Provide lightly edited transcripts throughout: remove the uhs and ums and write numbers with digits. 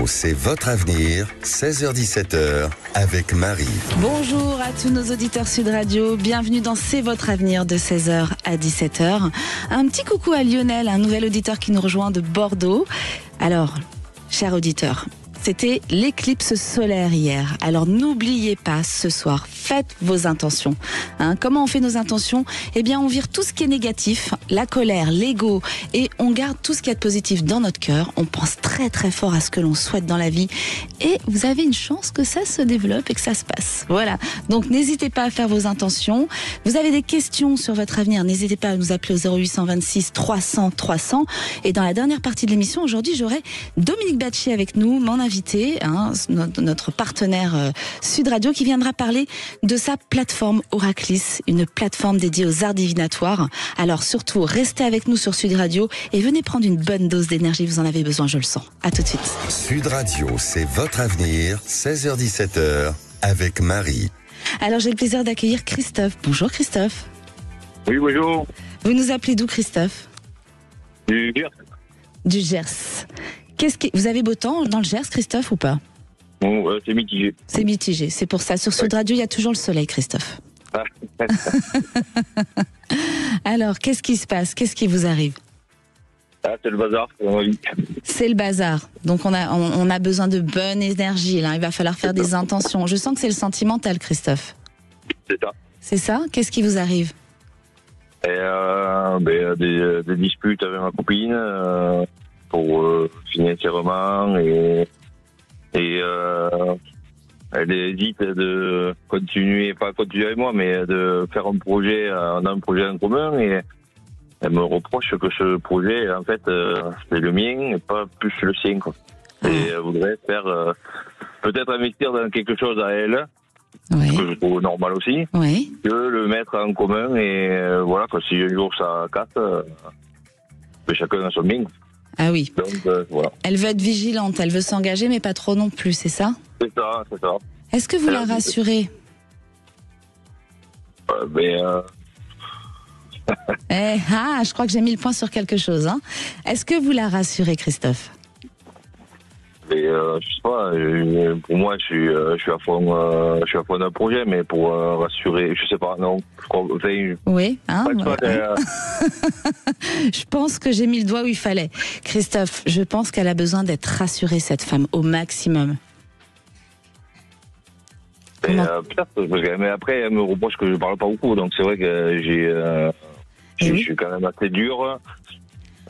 c'est votre avenir, 16h-17h, avec Marie. Bonjour à tous nos auditeurs Sud Radio, bienvenue dans C'est votre avenir de 16h à 17h. Un petit coucou à Lionel, un nouvel auditeur qui nous rejoint de Bordeaux. Alors, cher auditeur, c'était l'éclipse solaire hier. Alors n'oubliez pas ce soir, faites vos intentions. Comment on fait nos intentions ? Eh bien, on vire tout ce qui est négatif, la colère, l'ego, et on garde tout ce qu'il y a de positif dans notre cœur. On pense très très fort à ce que l'on souhaite dans la vie, et vous avez une chance que ça se développe et que ça se passe. Voilà. Donc n'hésitez pas à faire vos intentions. Vous avez des questions sur votre avenir, n'hésitez pas à nous appeler au 0826 300 300. Et dans la dernière partie de l'émission, aujourd'hui, j'aurai Dominique Bacci avec nous, mon invité, notre partenaire Sud Radio, qui viendra parler de sa plateforme Oraclis, une plateforme dédiée aux arts divinatoires. Alors surtout, restez avec nous sur Sud Radio et venez prendre une bonne dose d'énergie, vous en avez besoin, je le sens. À tout de suite. Sud Radio, c'est votre avenir, 16h-17h, avec Marie. Alors j'ai le plaisir d'accueillir Christophe. Bonjour Christophe. Oui, bonjour. Vous nous appelez d'où Christophe ? Du Gers. Du Gers. Vous avez beau temps dans le Gers, Christophe, ou pas ? Bon, c'est mitigé. C'est mitigé, c'est pour ça. Sur Sud Radio, il y a toujours le soleil, Christophe. Ah. Alors, qu'est-ce qui se passe ? Qu'est-ce qui vous arrive ? Ah, c'est le bazar, c'est ma vie. C'est le bazar. Donc, on a besoin de bonne énergie, là. Il va falloir faire des intentions. Je sens que c'est le sentimental, Christophe. C'est ça. C'est ça ? Qu'est-ce qui vous arrive ? Des disputes avec ma copine pour financièrement et elle hésite de continuer, pas continuer avec moi, mais de faire un projet, on a un projet en commun, et elle me reproche que ce projet, en fait, c'est le mien et pas plus le sien, quoi. Et elle voudrait faire, peut-être investir dans quelque chose à elle, oui. Que je trouve normal aussi, oui. Que le mettre en commun, et voilà, que si un jour ça casse, chacun a son bien. Ah oui. Donc, voilà. Elle veut être vigilante, elle veut s'engager, mais pas trop non plus, c'est ça ? C'est ça, c'est ça. Est-ce que vous la rassurez ? Je crois que j'ai mis le point sur quelque chose. Est-ce que vous la rassurez, Christophe ? Je sais pas. Pour moi, je suis à fond d'un projet, mais pour rassurer, je sais pas. Non. Oui. Ouais. Je pense que j'ai mis le doigt où il fallait. Christophe, je pense qu'elle a besoin d'être rassurée, cette femme, au maximum. Mais après, elle me reproche que je parle pas beaucoup, donc c'est vrai que je suis quand même assez dur.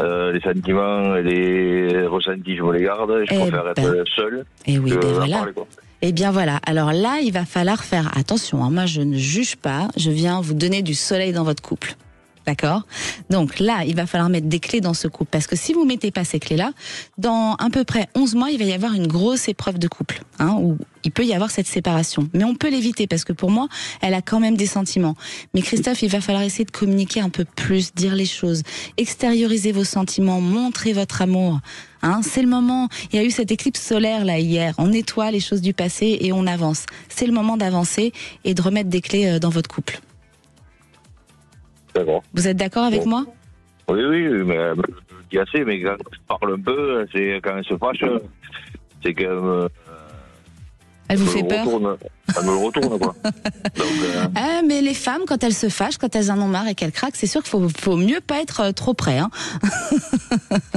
Les sentiments et les ressentis, je me les garde. Je préfère être seul. Et oui, voilà. Parler, quoi. Eh bien voilà, alors là, il va falloir faire attention. Moi, je ne juge pas, je viens vous donner du soleil dans votre couple. D'accord ? Donc là, il va falloir mettre des clés dans ce couple. Parce que si vous ne mettez pas ces clés-là, dans à peu près 11 mois, il va y avoir une grosse épreuve de couple. Où il peut y avoir cette séparation. Mais on peut l'éviter parce que pour moi, elle a quand même des sentiments. Mais Christophe, il va falloir essayer de communiquer un peu plus, dire les choses, extérioriser vos sentiments, montrer votre amour. C'est le moment. Il y a eu cette éclipse solaire là hier. On nettoie les choses du passé et on avance. C'est le moment d'avancer et de remettre des clés dans votre couple. D'accord. Vous êtes d'accord avec moi ? Oui, mais je dis assez, mais quand je parle un peu, c'est quand elle se fâche, c'est qu'elle elle vous fait peur ? Elle me le retourne, quoi. Donc, mais les femmes, quand elles se fâchent, quand elles en ont marre et qu'elles craquent, c'est sûr qu'il faut mieux pas être trop près.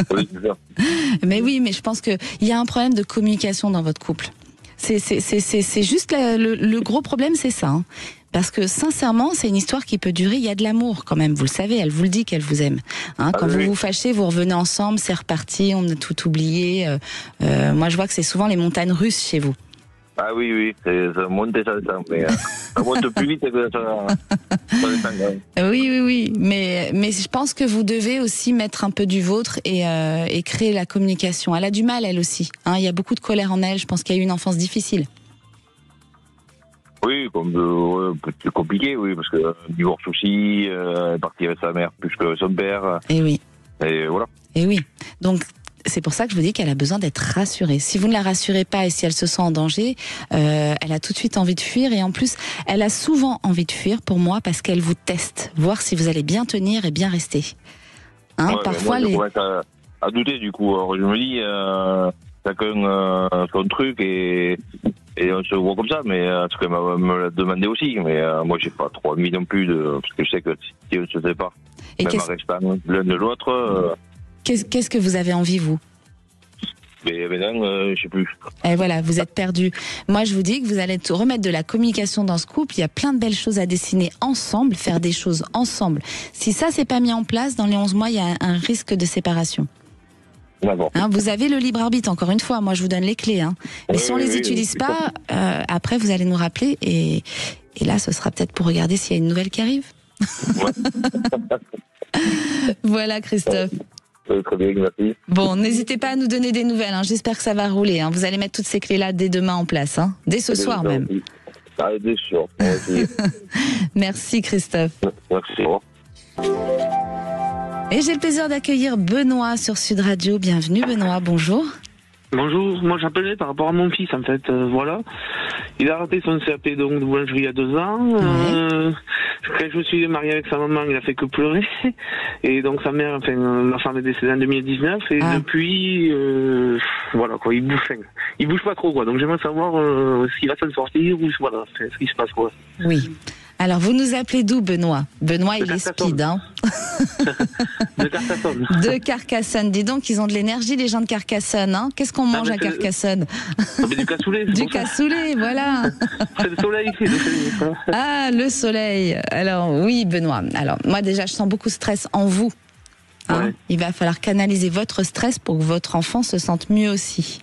Oui, c'est ça. Mais oui, mais je pense qu'il y a un problème de communication dans votre couple. C'est juste le gros problème, c'est ça. Parce que sincèrement, c'est une histoire qui peut durer. Il y a de l'amour quand même, vous le savez, elle vous le dit qu'elle vous aime. Quand vous vous fâchez, vous revenez ensemble, c'est reparti, on a tout oublié. Moi, je vois que c'est souvent les montagnes russes chez vous. Ah oui, ça monte et ça descend, mais ça monte plus vite que ça descend. Oui, mais je pense que vous devez aussi mettre un peu du vôtre et créer la communication. Elle a du mal, elle aussi. Il y a beaucoup de colère en elle, je pense qu'il y a eu une enfance difficile. Oui, c'est compliqué, oui, parce que divorce aussi, elle est partie avec sa mère plus que son père. Et oui. Et voilà. Et oui. Donc, c'est pour ça que je vous dis qu'elle a besoin d'être rassurée. Si vous ne la rassurez pas et si elle se sent en danger, elle a tout de suite envie de fuir. Et en plus, elle a souvent envie de fuir pour moi parce qu'elle vous teste, voir si vous allez bien tenir et bien rester. Parfois, moi, je commence à douter, du coup. Alors, je me dis, chacun son truc et on se voit comme ça, mais ce qu'elle me l'a demandé aussi, mais moi j'ai pas trop envie non plus parce que je sais que si on se sépare, Et même en restant l'un de l'autre. Qu'est-ce que vous avez envie, vous? Mais maintenant, je sais plus. Et voilà, vous êtes perdu. Moi, je vous dis que vous allez remettre de la communication dans ce couple. Il y a plein de belles choses à dessiner ensemble, faire des choses ensemble. Si ça, c'est pas mis en place, dans les 11 mois, il y a un risque de séparation. D'accord. Hein, vous avez le libre arbitre, encore une fois. Moi, je vous donne les clés. Hein. Mais si on les utilise pas, après, vous allez nous rappeler. Et là, ce sera peut-être pour regarder s'il y a une nouvelle qui arrive. Ouais. Voilà, Christophe. Très bien, merci. Bon, n'hésitez pas à nous donner des nouvelles. Hein. J'espère que ça va rouler. Hein. Vous allez mettre toutes ces clés-là dès demain en place. Hein. Dès ce soir même. Bien sûr. Merci, Christophe. Merci. Et j'ai le plaisir d'accueillir Benoît sur Sud Radio. Bienvenue, Benoît. Bonjour. Bonjour, moi j'appelais par rapport à mon fils en fait, voilà. Il a raté son CAP donc de boulangerie il y a 2 ans. Quand je me suis marié avec sa maman, il a fait que pleurer. Et donc sa mère, enfin ma femme est décédée en 2019 et depuis, voilà quoi, il bouge pas trop quoi. Donc j'aimerais savoir s'il va s'en sortir ou voilà, ce qui se passe quoi. Oui. Alors, vous nous appelez d'où, Benoît? Benoît, il est speed, hein. De Carcassonne. De Carcassonne. Dis donc, ils ont de l'énergie, les gens de Carcassonne, hein. Qu'est-ce qu'on mange à Carcassonne? Du cassoulet. Du cassoulet, voilà. C'est le soleil. Ah, le soleil. Alors, oui, Benoît. Alors, moi, déjà, je sens beaucoup de stress en vous. Hein. Ouais. Il va falloir canaliser votre stress pour que votre enfant se sente mieux aussi.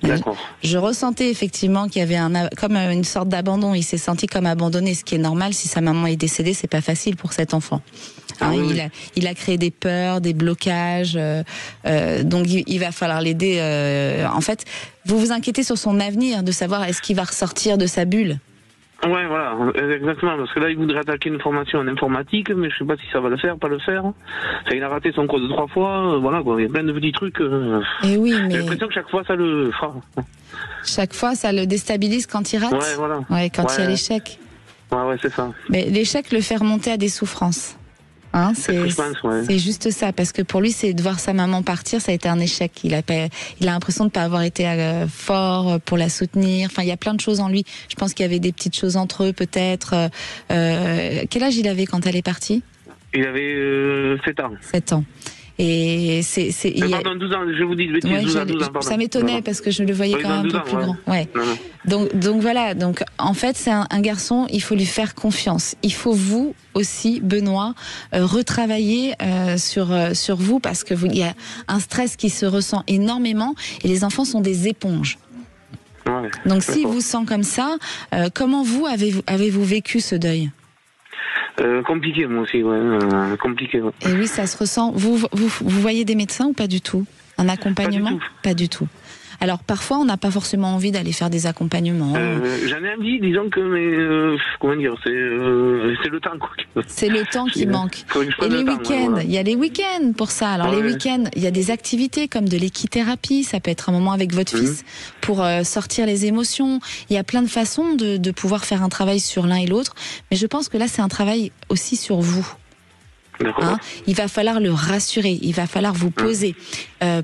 D'accord. Je ressentais effectivement qu'il y avait comme une sorte d'abandon. Il s'est senti comme abandonné, ce qui est normal. Si sa maman est décédée, c'est pas facile pour cet enfant. Hein, oui. Il a créé des peurs, des blocages. Donc il va falloir l'aider. En fait, vous vous inquiétez sur son avenir, de savoir est-ce qu'il va ressortir de sa bulle. Ouais, voilà, exactement, parce que là, il voudrait attaquer une formation en informatique, mais je sais pas si ça va le faire, pas le faire. Enfin, il a raté son cours de 3 fois, voilà, quoi, il y a plein de petits trucs. Et oui, mais... J'ai l'impression que chaque fois, ça le... Chaque fois, ça le déstabilise quand il rate. Ouais, voilà. Ouais, quand il y a l'échec. Ouais, c'est ça. Mais l'échec le fait remonter à des souffrances. Hein, c'est juste ça, parce que pour lui, c'est de voir sa maman partir, ça a été un échec. Il a l'impression de pas avoir été fort pour la soutenir. Enfin, il y a plein de choses en lui. Je pense qu'il y avait des petites choses entre eux, peut-être. Quel âge il avait quand elle est partie? Il avait 7 ans. 7 ans. Et pardon, 12 ans, je vous dis de bêtises, ouais, 12 ans, pardon. Ça m'étonnait parce que je le voyais quand même un peu plus grand. Ouais. Donc voilà, donc en fait c'est un garçon, il faut lui faire confiance. Il faut vous aussi, Benoît, retravailler sur vous parce que il y a un stress qui se ressent énormément et les enfants sont des éponges. Ouais, donc s'il vous sent comme ça, comment avez-vous vécu ce deuil? Compliqué moi aussi, compliqué. Ouais. Et oui, ça se ressent. Vous voyez des médecins ou pas du tout? Un accompagnement? Pas du tout. Alors parfois on n'a pas forcément envie d'aller faire des accompagnements. J'en ai envie, disons que comment dire, c'est le temps quoi. C'est le temps qui manque. Et les week-ends, il y a les week-ends pour ça. Alors les week-ends, il y a des activités comme de l'équithérapie, ça peut être un moment avec votre fils pour sortir les émotions. Il y a plein de façons de pouvoir faire un travail sur l'un et l'autre, mais je pense que là c'est un travail aussi sur vous. Hein, il va falloir le rassurer, il va falloir vous poser.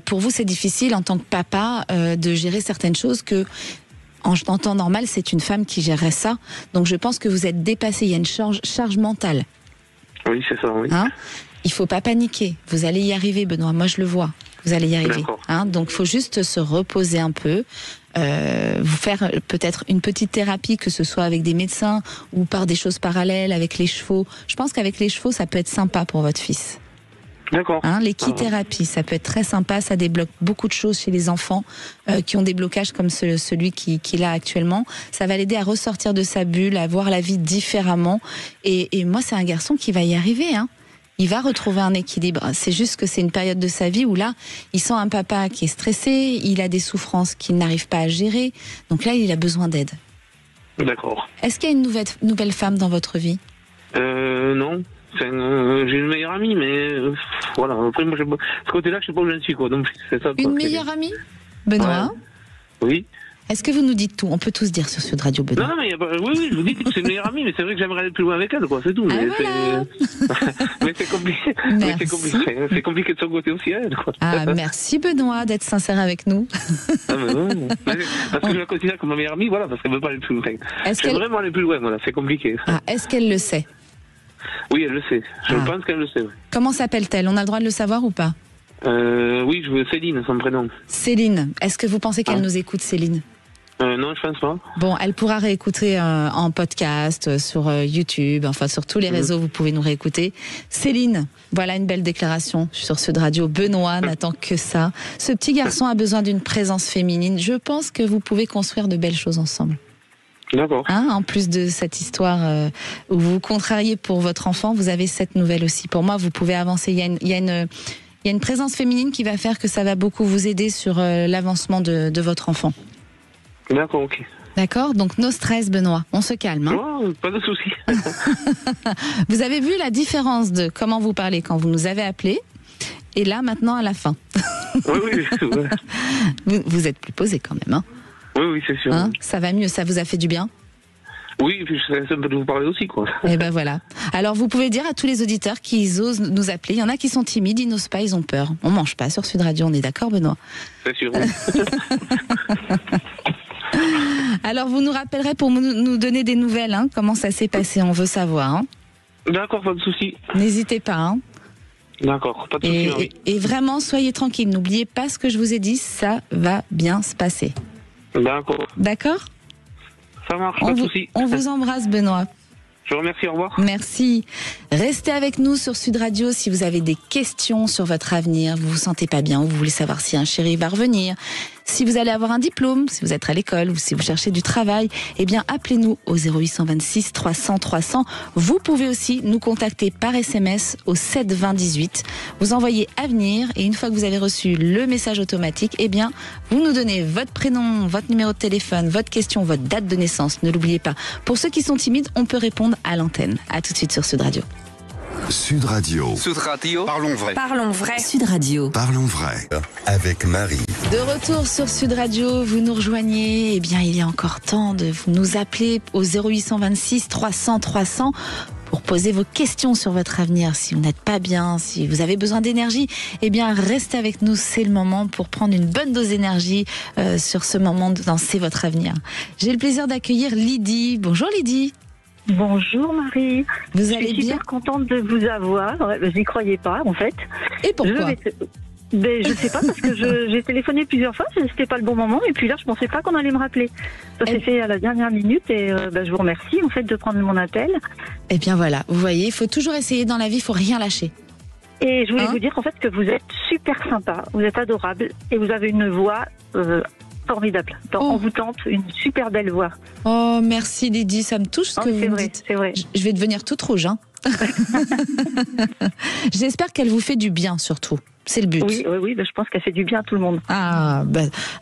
Pour vous, c'est difficile en tant que papa de gérer certaines choses que, en temps normal, c'est une femme qui gérerait ça. Donc je pense que vous êtes dépassé, il y a une charge mentale. Oui, c'est ça, oui. Hein, il faut pas paniquer, vous allez y arriver, Benoît, moi je le vois. Vous allez y arriver. Hein, donc il faut juste se reposer un peu. Vous faire peut-être une petite thérapie, que ce soit avec des médecins ou par des choses parallèles avec les chevaux. Je pense qu'avec les chevaux, ça peut être sympa pour votre fils. D'accord. Hein, l'équithérapie, ça peut être très sympa, ça débloque beaucoup de choses chez les enfants qui ont des blocages comme celui qu'il a actuellement. Ça va l'aider à ressortir de sa bulle, à voir la vie différemment. Et moi, c'est un garçon qui va y arriver, hein. Il va retrouver un équilibre. C'est juste que c'est une période de sa vie où là, il sent un papa qui est stressé, il a des souffrances qu'il n'arrive pas à gérer. Donc là, il a besoin d'aide. D'accord. Est-ce qu'il y a une nouvelle femme dans votre vie? Non. J'ai une meilleure amie, mais voilà. Après, moi, ce côté-là, je sais pas où je suis, quoi. Donc, c'est ça. Une meilleure amie, Benoît? Oui. Est-ce que vous nous dites tout? On peut tous dire sur Sud Radio, Benoît. Non, mais oui, je vous dis que c'est une meilleure amie, mais c'est vrai que j'aimerais aller plus loin avec elle, quoi, c'est tout. Mais mais c'est compliqué. Mais c'est compliqué de son côté aussi, elle, quoi. Ah, merci Benoît d'être sincère avec nous. Ah, mais non. Parce que je la considère comme ma meilleure amie, voilà, parce qu'elle veut pas aller plus loin. Je veux vraiment aller plus loin, voilà, c'est compliqué. Ah, est-ce qu'elle le sait? Oui, elle le sait. Je pense qu'elle le sait. Oui. Comment s'appelle-t-elle? On a le droit de le savoir ou pas? Oui, Céline, son prénom. Céline. Est-ce que vous pensez qu'elle nous écoute, Céline? Non, je pense pas. Bon, elle pourra réécouter en podcast, sur YouTube, enfin sur tous les réseaux, vous pouvez nous réécouter. Céline, voilà une belle déclaration sur Sud Radio. Benoît n'attend que ça. Ce petit garçon a besoin d'une présence féminine. Je pense que vous pouvez construire de belles choses ensemble. D'accord. Hein, en plus de cette histoire où vous vous contrariez pour votre enfant, vous avez cette nouvelle aussi. Pour moi, vous pouvez avancer. Il y a une présence féminine qui va faire que ça va beaucoup vous aider sur l'avancement de votre enfant. D'accord, ok. D'accord, donc no stress, Benoît. On se calme. Hein. Oh, pas de souci. Vous avez vu la différence de comment vous parlez quand vous nous avez appelé et là, maintenant, à la fin. Oui. Vous êtes plus posé quand même. Hein. Oui, c'est sûr. Hein, ça va mieux, ça vous a fait du bien? Oui, et puis je sais un peu de vous parler aussi, quoi. Et ben voilà. Alors, vous pouvez dire à tous les auditeurs qui osent nous appeler, il y en a qui sont timides, ils n'osent pas, ils ont peur. On mange pas sur Sud Radio, on est d'accord, Benoît? C'est sûr, oui. Alors, vous nous rappellerez pour nous donner des nouvelles, hein, comment ça s'est passé, on veut savoir. Hein. D'accord, pas de souci. N'hésitez pas. Hein. D'accord, pas de souci. Oui. Et vraiment, soyez tranquille, n'oubliez pas ce que je vous ai dit, ça va bien se passer. D'accord. D'accord? Ça marche, pas de souci. On vous embrasse, Benoît. Je vous remercie, au revoir. Merci. Restez avec nous sur Sud Radio si vous avez des questions sur votre avenir, vous vous sentez pas bien ou vous voulez savoir si un chéri va revenir, si vous allez avoir un diplôme, si vous êtes à l'école ou si vous cherchez du travail, eh bien appelez-nous au 0826 300 300. Vous pouvez aussi nous contacter par SMS au 7 20 18. Vous envoyez Avenir et une fois que vous avez reçu le message automatique, eh bien vous nous donnez votre prénom, votre numéro de téléphone, votre question, votre date de naissance. Ne l'oubliez pas. Pour ceux qui sont timides, on peut répondre à l'antenne. À tout de suite sur Sud Radio. Sud Radio. Sud Radio. Parlons vrai. Parlons vrai. Sud Radio. Parlons vrai. Avec Marie. De retour sur Sud Radio, vous nous rejoignez. Eh bien, il y a encore temps de nous appeler au 0826 300 300 pour poser vos questions sur votre avenir. Si vous n'êtes pas bien, si vous avez besoin d'énergie, eh bien, restez avec nous. C'est le moment pour prendre une bonne dose d'énergie sur ce moment dans C'est votre avenir. J'ai le plaisir d'accueillir Lydie. Bonjour Lydie. Bonjour Marie. Vous allez bien? Je suis super contente de vous avoir. Je n'y croyais pas en fait. Et pourquoi? Je sais pas parce que j'ai téléphoné plusieurs fois, c'était pas le bon moment et puis là je pensais pas qu'on allait me rappeler. Ça s'est fait à la dernière minute et je vous remercie en fait de prendre mon appel. Eh bien voilà, vous voyez, il faut toujours essayer dans la vie, il faut rien lâcher. Et je voulais vous dire en fait que vous êtes super sympa, vous êtes adorable et vous avez une voix formidable. On vous tente une super belle voix. Oh merci Lydie, ça me touche ce que vous me dites. C'est vrai. Je vais devenir toute rouge. Hein. J'espère qu'elle vous fait du bien surtout. C'est le but. Oui, je pense qu'elle fait du bien à tout le monde. Ah,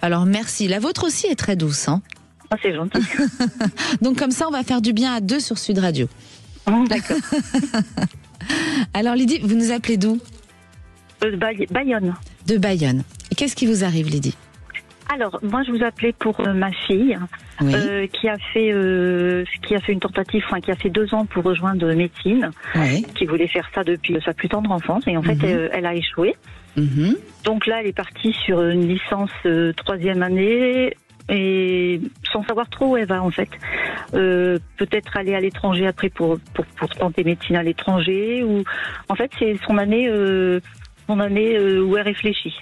alors merci. La vôtre aussi est très douce. Hein. Ah, c'est gentil. Donc comme ça, on va faire du bien à deux sur Sud Radio. D'accord. Alors Lydie, vous nous appelez d'où? Bayonne. De Bayonne. Et qu'est-ce qui vous arrive Lydie? Alors, moi, je vous appelais pour ma fille, oui. qui a fait une tentative, qui a fait 2 ans pour rejoindre médecine, oui. qui voulait faire ça depuis sa plus tendre enfance, et en fait, elle a échoué. Donc là, elle est partie sur une licence 3e année, et sans savoir trop où elle va, en fait. Peut-être aller à l'étranger après pour tenter médecine à l'étranger, ou en fait, c'est son année où elle réfléchit.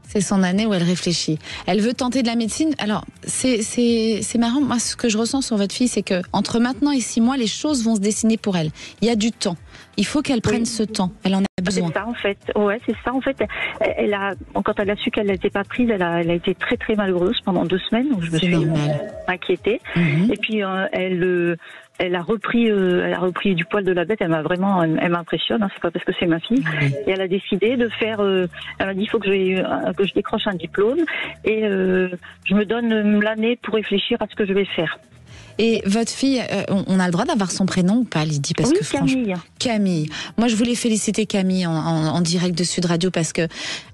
C'est son année où elle réfléchit. Elle veut tenter de la médecine. Alors, c'est marrant. Moi, ce que je ressens sur votre fille, c'est que entre maintenant et 6 mois, les choses vont se dessiner pour elle. Il y a du temps. Il faut qu'elle prenne ce temps. Elle en a besoin. C'est ça, en fait. Ouais, c'est ça, en fait. Quand elle a su qu'elle n'était pas prise, elle a été très, très malheureuse pendant 2 semaines. Donc je me suis inquiétée. Et puis, elle a repris du poil de la bête. Elle m'impressionne. C'est pas parce que c'est ma fille. Et elle a décidé de faire. Elle m'a dit il faut que je décroche un diplôme et je me donne l'année pour réfléchir à ce que je vais faire. Et votre fille, on a le droit d'avoir son prénom ou pas, Lydie? Parce Oui, que franchement, Camille. Camille. Moi, je voulais féliciter Camille en direct de Sud Radio parce que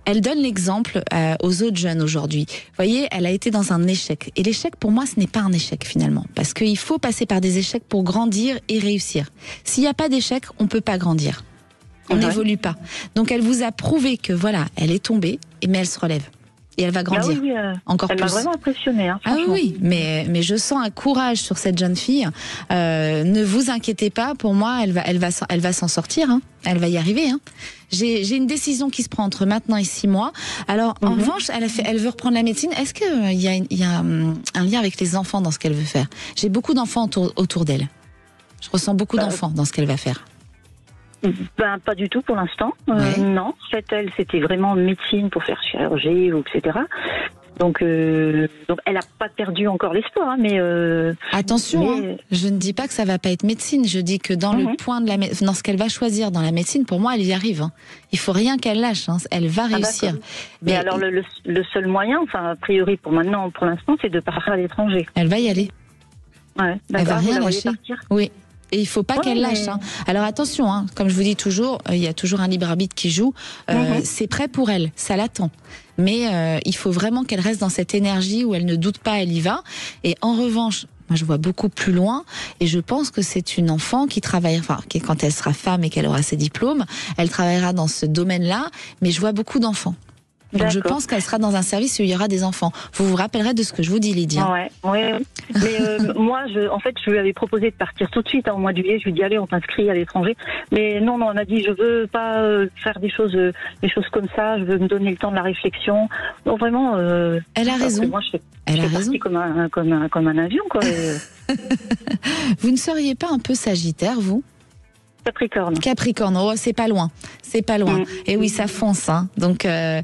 elle donne l'exemple aux autres jeunes aujourd'hui. Vous voyez, elle a été dans un échec. Et l'échec, pour moi, ce n'est pas un échec finalement. Parce qu'il faut passer par des échecs pour grandir et réussir. S'il n'y a pas d'échec, on ne peut pas grandir. On n'évolue pas. Donc, elle vous a prouvé que voilà, elle est tombée, mais elle se relève. Et elle va grandir. Ah oui, encore elle plus. m'a vraiment impressionnée. Hein, ah oui, mais je sens un courage sur cette jeune fille. Ne vous inquiétez pas, pour moi, elle va s'en sortir. Hein. Elle va y arriver. Hein. J'ai une décision qui se prend entre maintenant et 6 mois. Alors, en revanche, elle veut reprendre la médecine. Est-ce qu'il y a un lien avec les enfants dans ce qu'elle veut faire? J'ai beaucoup d'enfants autour d'elle. Je ressens beaucoup d'enfants dans ce qu'elle va faire. Ben, pas du tout pour l'instant. Non, en fait, elle, c'était vraiment médecine pour faire chirurgie, etc. Donc elle n'a pas perdu encore l'espoir, hein, mais attention, hein, je ne dis pas que ça va pas être médecine. Je dis que dans le point dans ce qu'elle va choisir dans la médecine, pour moi, elle y arrive. Hein. Il faut rien qu'elle lâche. Hein. Elle va réussir. Mais alors le seul moyen, enfin a priori pour l'instant, c'est de partir à l'étranger. Elle va y aller. Ouais. Elle va rien lâcher. lâcher. Oui. Et il faut pas qu'elle lâche. Hein. Alors attention, hein, comme je vous dis toujours, il y a toujours un libre arbitre qui joue. C'est prêt pour elle, ça l'attend. Mais il faut vraiment qu'elle reste dans cette énergie où elle ne doute pas, elle y va. Et en revanche, moi je vois beaucoup plus loin et je pense que c'est une enfant qui travaille, enfin quand elle sera femme et qu'elle aura ses diplômes, elle travaillera dans ce domaine-là. Mais je vois beaucoup d'enfants. Donc je pense qu'elle sera dans un service où il y aura des enfants. Vous vous rappellerez de ce que je vous dis, Lydie. Ouais. Mais moi, je lui avais proposé de partir tout de suite au mois de juillet. Je lui ai dit allez, on t'inscrit à l'étranger. Mais non, elle m'a dit je veux pas faire des choses comme ça. Je veux me donner le temps de la réflexion. Donc vraiment. Elle a raison. Moi, je fais partie comme un avion, quoi. Vous ne seriez pas un peu Sagittaire, vous? Capricorne, oh, c'est pas loin. Et oui, ça fonce. Hein. Donc, et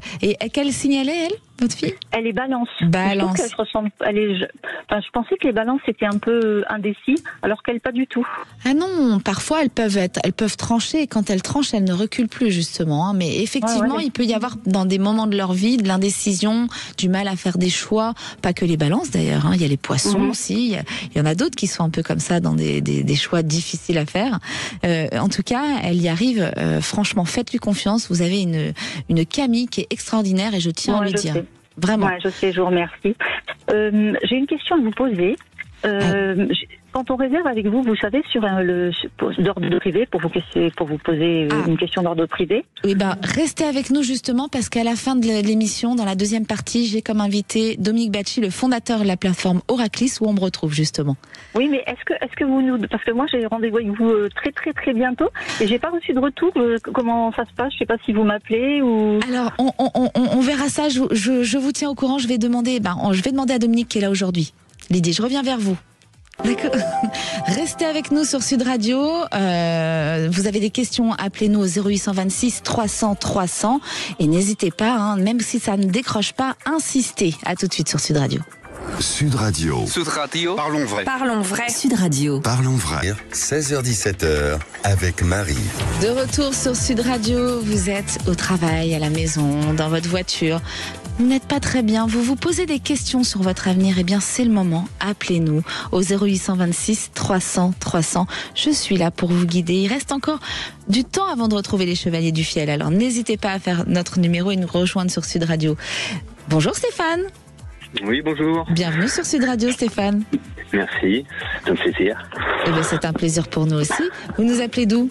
quel signe elle est, elle, votre fille? Elle est Balance. Balance. Je pensais que les Balances étaient un peu indécis, alors qu'elle pas du tout. Ah non, parfois elles peuvent trancher. Et quand elles tranchent, elles ne reculent plus justement. Hein. Mais effectivement, il peut y avoir dans des moments de leur vie de l'indécision, du mal à faire des choix. Pas que les Balances d'ailleurs. Hein. Il y a les Poissons aussi. Il y en a d'autres qui sont un peu comme ça dans des choix difficiles à faire. En tout cas, elle y arrive. Franchement, faites-lui confiance. Vous avez une Camille qui est extraordinaire et je tiens à lui dire. Vraiment. Ouais, je sais, je vous remercie. J'ai une question à vous poser. Quand on réserve avec vous, vous savez, sur d'ordre privé, pour vous poser une question d'ordre privé. Oui, restez avec nous justement parce qu'à la fin de l'émission, dans la deuxième partie, j'ai comme invité Dominique Bacci, le fondateur de la plateforme Oraclis, où on me retrouve justement. Oui, mais est-ce que vous nous, parce que moi j'ai rendez-vous avec vous très très très bientôt et j'ai pas reçu de retour. Comment ça se passe? Je sais pas si vous m'appelez ou. Alors on verra ça. Je vous tiens au courant. Je vais demander à Dominique qui est là aujourd'hui. Lydie, je reviens vers vous. D'accord. Restez avec nous sur Sud Radio. Vous avez des questions, appelez-nous au 0826 300 300 et n'hésitez pas, hein, même si ça ne décroche pas, insistez. À tout de suite sur Sud Radio. Sud Radio. Sud Radio. Parlons vrai. Parlons vrai. Sud Radio. Parlons vrai. 16h17h avec Marie. De retour sur Sud Radio, vous êtes au travail, à la maison, dans votre voiture. Vous n'êtes pas très bien, vous vous posez des questions sur votre avenir, eh bien c'est le moment, appelez-nous au 0826 300 300. Je suis là pour vous guider. Il reste encore du temps avant de retrouver les Chevaliers du Fiel, alors n'hésitez pas à faire notre numéro et nous rejoindre sur Sud Radio. Bonjour Stéphane. Oui, bonjour. Bienvenue sur Sud Radio Stéphane. Merci, c'est un plaisir. Eh bien c'est un plaisir pour nous aussi. Vous nous appelez d'où?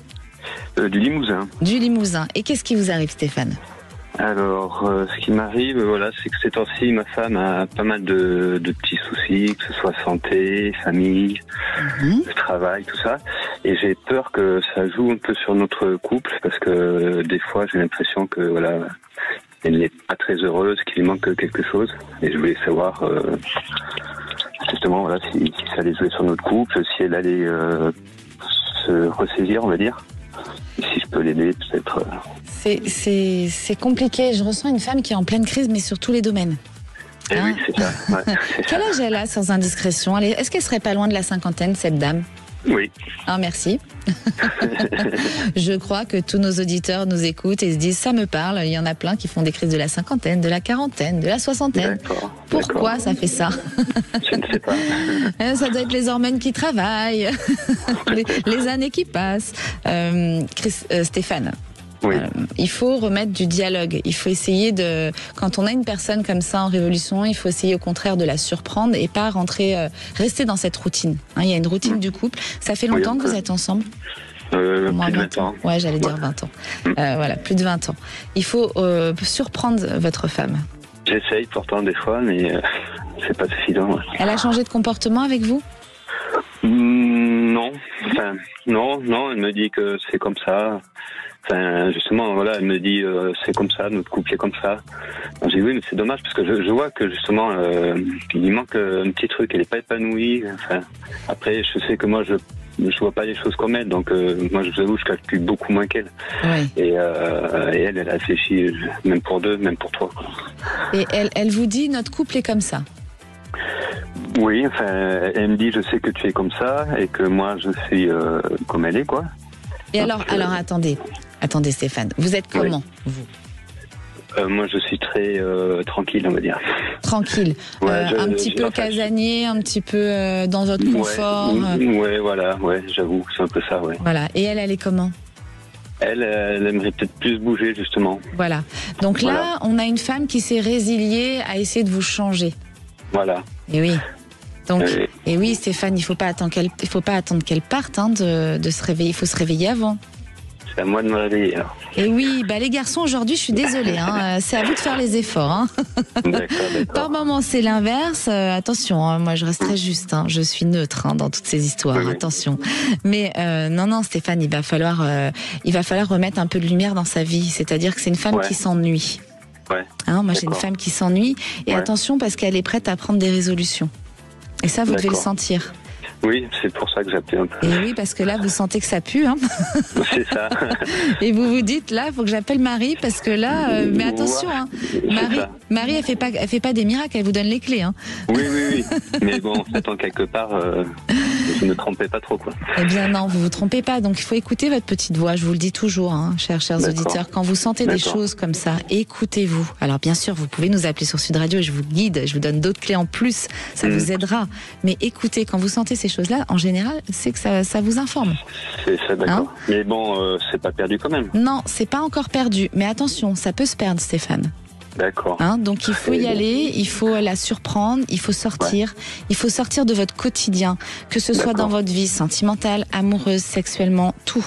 Du Limousin. Du Limousin. Et qu'est-ce qui vous arrive Stéphane? Alors, ce qui m'arrive, c'est que ces temps-ci, ma femme a pas mal de petits soucis, que ce soit santé, famille, le travail, tout ça. Et j'ai peur que ça joue un peu sur notre couple, parce que des fois, j'ai l'impression que, elle n'est pas très heureuse, qu'il lui manque quelque chose. Et je voulais savoir, justement, si ça allait jouer sur notre couple, si elle allait se ressaisir, on va dire. Et si je peux l'aider, peut-être... C'est compliqué. Je ressens une femme qui est en pleine crise, mais sur tous les domaines. Eh oui, c'est ça. Ouais, Quel âge elle a, sans indiscrétion? Est-ce qu'elle serait pas loin de la cinquantaine, cette dame? Oui. Ah, merci. Je crois que tous nos auditeurs nous écoutent et se disent ça me parle. Il y en a plein qui font des crises de la cinquantaine, de la quarantaine, de la soixantaine. D'accord. Pourquoi ça fait ça? Je ne sais pas. Ça doit être les hormones qui travaillent, les années qui passent. Stéphane. Oui. Il faut remettre du dialogue. Il faut essayer de, quand on a une personne comme ça en révolution, il faut essayer au contraire de la surprendre et pas rester dans cette routine. Hein, il y a une routine du couple. Ça fait longtemps que vous êtes ensemble? Plus de 20 ans. Ouais, j'allais dire 20 ans. Voilà, plus de 20 ans. Il faut surprendre votre femme. J'essaye pourtant des fois, mais c'est pas suffisant. Elle a changé de comportement avec vous? Non. Enfin, non, elle me dit que c'est comme ça. Enfin, justement, voilà, elle me dit c'est comme ça, notre couple est comme ça. J'ai dit oui, mais c'est dommage parce que je vois que justement il manque un petit truc, elle est pas épanouie. Enfin, après, je sais que moi je vois pas les choses comme elle, donc moi je vous avoue, je calcule beaucoup moins qu'elle. Oui. Et elle réfléchit même pour deux, même pour trois. Quoi. Et elle vous dit notre couple est comme ça? Oui, enfin, elle me dit je sais que tu es comme ça et que moi je suis comme elle est, quoi. Et alors attendez Stéphane, vous êtes comment, vous? Moi, je suis très tranquille, on va dire. Tranquille. Ouais, un petit peu casanier, un petit peu dans votre confort. Ouais, voilà, j'avoue, c'est un peu ça, ouais. Voilà. Et elle est comment? Elle aimerait peut-être plus bouger, justement. Voilà. Donc là, on a une femme qui s'est résiliée à essayer de vous changer. Voilà. Et oui. Donc, et oui, Stéphane, il faut pas attendre qu'elle parte, hein, de se réveiller. Il faut se réveiller avant. C'est à moi de me réveiller, alors. Et oui, les garçons, aujourd'hui, je suis désolée, hein, c'est à vous de faire les efforts. Hein. D'accord. Par moments, c'est l'inverse. Attention, hein, moi, je reste très juste. Hein, je suis neutre dans toutes ces histoires. Oui. Attention. Mais non, Stéphane, il va falloir remettre un peu de lumière dans sa vie. C'est-à-dire que c'est une femme qui s'ennuie. Ouais. Hein, moi, j'ai une femme qui s'ennuie. Et attention, parce qu'elle est prête à prendre des résolutions. Et ça, vous devez le sentir. Oui, c'est pour ça que j'appelle un peu. Et oui, parce que là, vous sentez que ça pue. Hein. C'est ça. Et vous vous dites, là, il faut que j'appelle Marie, parce que là, mais attention, hein, Marie, elle fait pas des miracles, elle vous donne les clés. Hein. Oui. Mais bon, en quelque part, je ne me trompais pas trop, quoi. Eh bien non, vous vous trompez pas. Donc il faut écouter votre petite voix. Je vous le dis toujours, hein, chers auditeurs. Quand vous sentez des choses comme ça, écoutez-vous. Alors bien sûr, vous pouvez nous appeler sur Sud Radio et je vous guide, je vous donne d'autres clés en plus. Ça vous aidera. Mais écoutez, quand vous sentez ces choses-là, en général, c'est que ça vous informe. C'est ça, d'accord. Hein? Mais bon, c'est pas perdu quand même. Non, c'est pas encore perdu. Mais attention, ça peut se perdre, Stéphane. D'accord. Hein, donc il faut y aller, il faut la surprendre, il faut sortir. Il faut sortir de votre quotidien, que ce soit dans votre vie sentimentale, amoureuse, sexuellement, tout.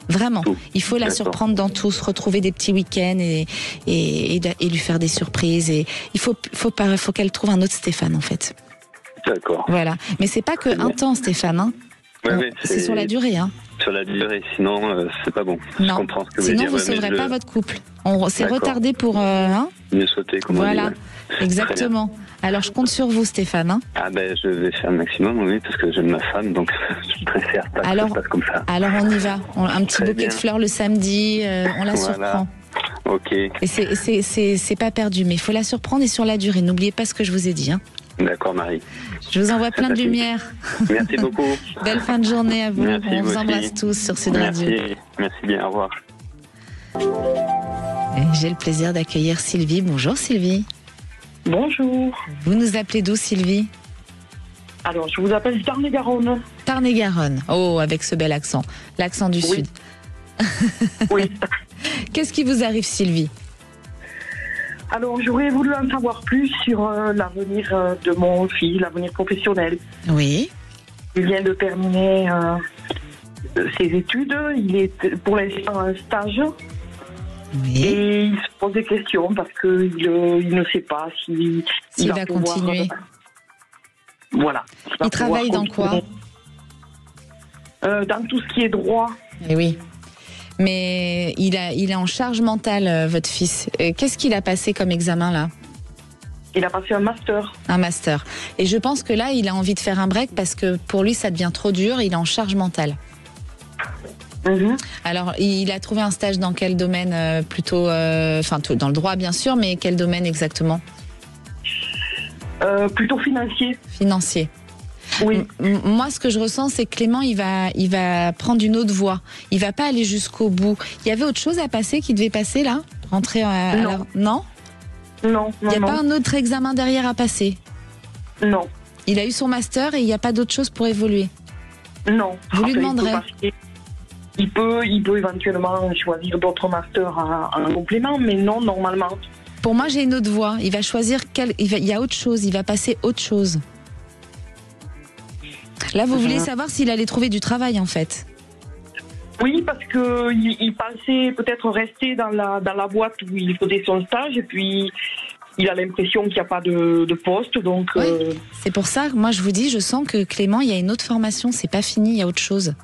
Vraiment. Tout. Il faut la surprendre dans tout, se retrouver des petits week-ends et lui faire des surprises. Et il faut qu'elle trouve un autre Stéphane, en fait. D'accord. Voilà. Mais c'est pas que un temps, Stéphane. Hein. C'est sur la durée. Hein. Sur la durée, sinon c'est pas bon. Non. Je comprends ce que sinon vous ne sauverez pas votre couple. C'est retardé pour... mieux sauter, comme on dit. Ouais. Exactement. Alors je compte sur vous, Stéphane. Hein. Ah je vais faire le maximum, oui, parce que j'aime ma femme, donc je préfère pas que ça se passe comme ça. Alors on y va. Un petit bouquet de fleurs le samedi, on la surprend. Ok. Et c'est pas perdu, mais il faut la surprendre et sur la durée. N'oubliez pas ce que je vous ai dit. Hein. D'accord, Marie. Je vous envoie plein de lumière. Merci beaucoup. Belle fin de journée à vous. Merci, on vous embrasse tous sur Sud Radio. Merci bien, au revoir. J'ai le plaisir d'accueillir Sylvie. Bonjour Sylvie. Bonjour. Vous nous appelez d'où, Sylvie? Alors, je vous appelle Tarn-et-Garonne. Tarn-et-Garonne. Oh, avec ce bel accent. L'accent du Sud. Oui. Qu'est-ce qui vous arrive, Sylvie? Alors, j'aurais voulu en savoir plus sur l'avenir de mon fils, l'avenir professionnel. Oui. Il vient de terminer ses études. Il est pour l'instant en stage. Oui. Et il se pose des questions parce qu'il ne sait pas s'il va continuer. Voilà. Il travaille dans quoi? Dans tout ce qui est droit. Et oui. Mais il est en charge mentale, votre fils. Qu'est-ce qu'il a passé comme examen, là? Il a passé un master. Un master. Et je pense que là, il a envie de faire un break parce que pour lui, ça devient trop dur. Il est en charge mentale. Alors, il a trouvé un stage dans quel domaine? Plutôt, dans le droit, bien sûr, mais quel domaine exactement? Plutôt financier. Financier. Oui. Moi, ce que je ressens, c'est que Clément, il va prendre une autre voie. Il va pas aller jusqu'au bout. Il y avait autre chose à passer qui devait passer là? Rentrer non? Non. Il n'y a pas un autre examen derrière à passer? Non. Il a eu son master et il n'y a pas d'autre chose pour évoluer? Non. Vous lui demanderez? Il peut éventuellement choisir d'autres masters en complément, mais non, normalement. Pour moi, j'ai une autre voie. Il va choisir il y a autre chose. Il va passer autre chose. Là, vous voulez savoir s'il allait trouver du travail, en fait? Oui, parce que il pensait peut-être rester dans la boîte où il faisait son stage, et puis il a l'impression qu'il n'y a pas de poste, donc. Oui, c'est pour ça. Moi, je vous dis, je sens que Clément, il y a une autre formation. C'est pas fini, il y a autre chose.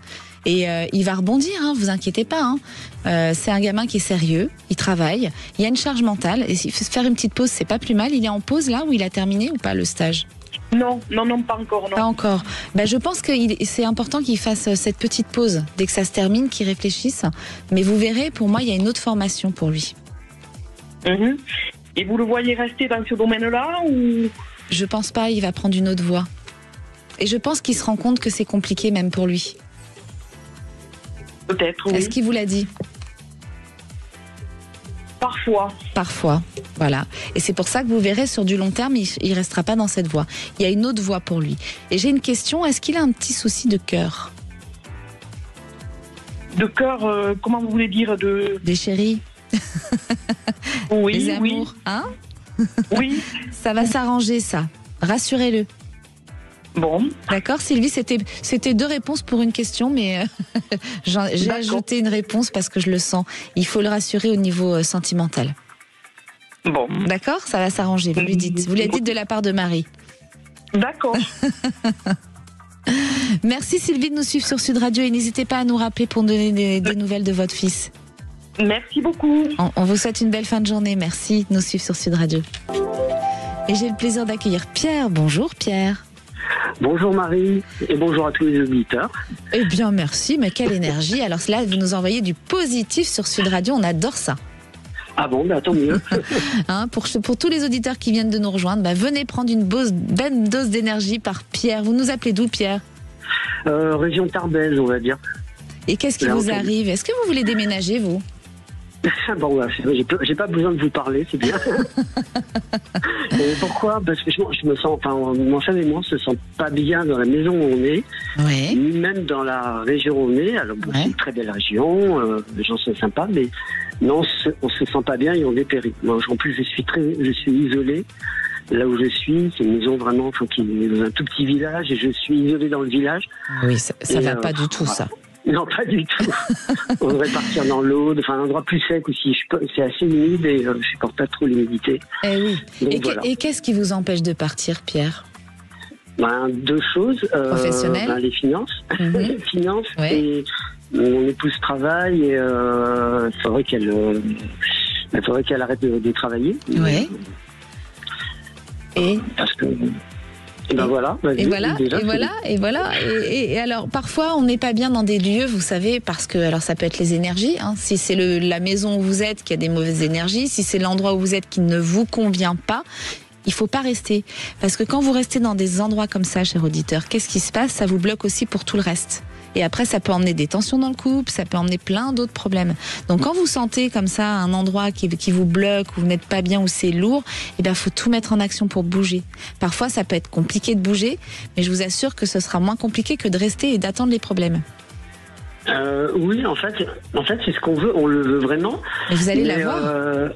Et il va rebondir, hein, vous inquiétez pas. Hein. C'est un gamin qui est sérieux, il travaille, il y a une charge mentale. Et s'il faut faire une petite pause, c'est pas plus mal. Il est en pause là ou il a terminé ou pas le stage? Non, pas encore. Non. Pas encore. Je pense que c'est important qu'il fasse cette petite pause. Dès que ça se termine, qu'il réfléchisse. Mais vous verrez, pour moi, il y a une autre formation pour lui. Et vous le voyez rester dans ce domaine-là ou? Je pense pas, il va prendre une autre voie. Et je pense qu'il se rend compte que c'est compliqué même pour lui. Peut-être, oui. Est-ce qu'il vous l'a dit? Parfois, voilà. Et c'est pour ça que vous verrez, sur du long terme, il restera pas dans cette voie. Il y a une autre voie pour lui. Et j'ai une question, est-ce qu'il a un petit souci de cœur? De cœur, comment vous voulez dire? Des chéris? Oui, des amours, hein? Oui. Ça va s'arranger, ça. Rassurez-le. Bon. D'accord, Sylvie, c'était 2 réponses pour une question, mais j'ai ajouté une réponse parce que je le sens. Il faut le rassurer au niveau sentimental. Bon. D'accord, ça va s'arranger, vous lui dites. Vous lui dites de la part de Marie. D'accord. Merci Sylvie de nous suivre sur Sud Radio et n'hésitez pas à nous rappeler pour donner des nouvelles de votre fils. Merci beaucoup. On vous souhaite une belle fin de journée. Merci de nous suivre sur Sud Radio. Et j'ai le plaisir d'accueillir Pierre. Bonjour Pierre. Bonjour Marie et bonjour à tous les auditeurs. Eh bien merci, mais quelle énergie. Alors là, vous nous envoyez du positif sur Sud Radio, on adore ça. Ah bon, tant mieux. Pour tous les auditeurs qui viennent de nous rejoindre, venez prendre une bonne dose d'énergie par Pierre. Vous nous appelez d'où Pierre? Région Tarbes, on va dire. Et qu'est-ce qui vous arrive? Est-ce que vous voulez déménager, vous? Bon, j'ai pas besoin de vous parler, c'est bien. Pourquoi? Parce que je me sens, mon frère et moi, on se sent pas bien dans la maison où on est, ni même dans la région où on est. Alors, c'est une très belle région, les gens sont sympas, mais non, on se sent pas bien et on dépérit. Moi, en plus, je suis isolé. Là où je suis, c'est une maison vraiment qui est dans un tout petit village et je suis isolé dans le village. Oui, ça va pas du tout, ça. Non, pas du tout. On devrait partir dans l'eau, un endroit plus sec aussi. C'est assez humide et je supporte pas trop l'humidité. Eh oui. Donc, et qu'est-ce qui vous empêche de partir, Pierre? 2 choses. Professionnelles. Les finances. Les finances et mon épouse travaille et il faudrait qu'elle arrête de travailler. Oui. Parce que... voilà. Et alors, parfois, on n'est pas bien dans des lieux, vous savez, parce que, alors ça peut être les énergies, si c'est la maison où vous êtes qui a des mauvaises énergies, si c'est l'endroit où vous êtes qui ne vous convient pas, il faut pas rester. Parce que quand vous restez dans des endroits comme ça, cher auditeur, qu'est-ce qui se passe? Ça vous bloque aussi pour tout le reste. Et après, ça peut emmener des tensions dans le couple, ça peut emmener plein d'autres problèmes. Donc, quand vous sentez comme ça un endroit qui vous bloque, où vous n'êtes pas bien, où c'est lourd, faut tout mettre en action pour bouger. Parfois, ça peut être compliqué de bouger, mais je vous assure que ce sera moins compliqué que de rester et d'attendre les problèmes. Oui, en fait, c'est ce qu'on veut, on le veut vraiment. Et vous allez l'avoir.